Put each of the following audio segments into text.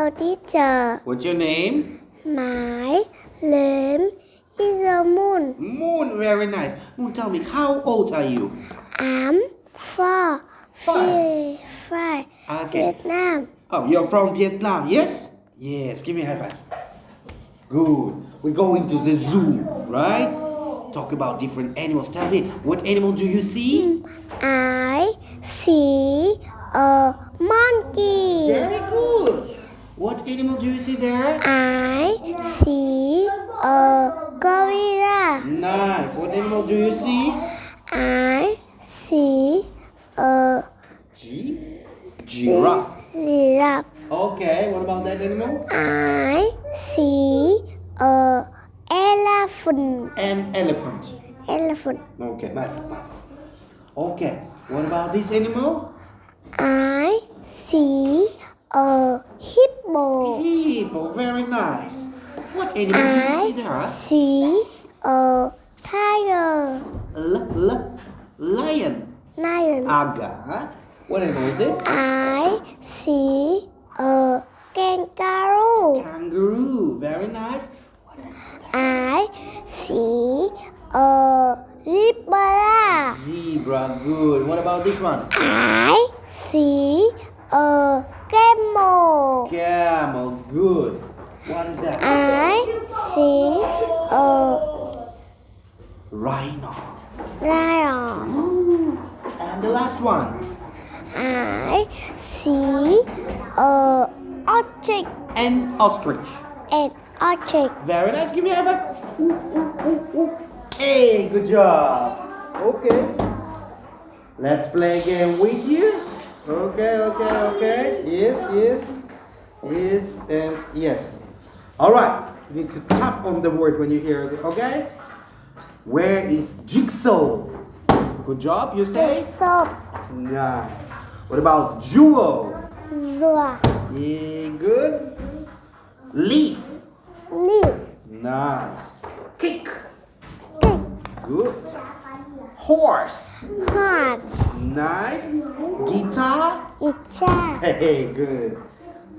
Hello, teacher. What's your name? My name is Moon. Moon, very nice. Moon, tell me, how old are you? I'm four. Five. Five. Okay. Vietnam. Oh, you're from Vietnam, yes? Yes, give me a high five. Good. We're going to the zoo, right? Talk about different animals. Tell me, what animal do you see? I see a monkey. Very good. What animal do you see there? I see a gorilla. Nice. What animal do you see? I see a Giraffe. giraffe. Okay, what about that animal? I see a elephant. An elephant. Elephant. Okay, nice. Okay, what about this animal? I see a hippo. Hippo, very nice. What animal do you see there? I see a tiger. Lion. Lion. Aga. What animal is this? I see a kangaroo. Kangaroo, very nice. I see a zebra. Zebra, good. What about this one? I see a camel. Camel, good. What is that? I see a Rhino. lion. Ooh. And the last one? I see a ostrich. An ostrich. An ostrich. Very nice. Give me a high five. Hey, good job. Okay. Let's play a game with you. Okay. Yes, and yes. All right. You need to tap on the word when you hear it. Okay. Where is Jigsaw? Good job. You say. Soap. Nice. What about Jewel? Zua. Yeah, good. Leaf. Leaf. Nice. Kick. Kick. Good. Horse. Heart. Nice. Guitar. Guitar. Hey, good.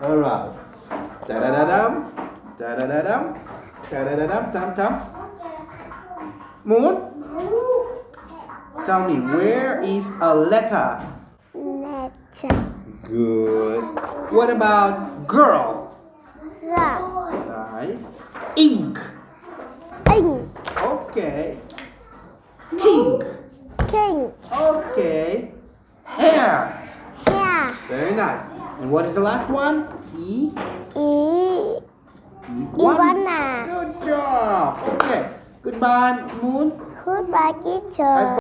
All right. Da-da-da-dum. Da-da-da-dum. Da-da-da-dum. Tam-tam. Moon, tell me, where is a letter? Nature. Good. What about girl? Rock. Nice. Ink. Ink. Okay. King. King. Okay. Hair. Hair. Very nice. And what is the last one? Iguana. Good job. Okay. Goodbye, Moon. Goodbye, teacher.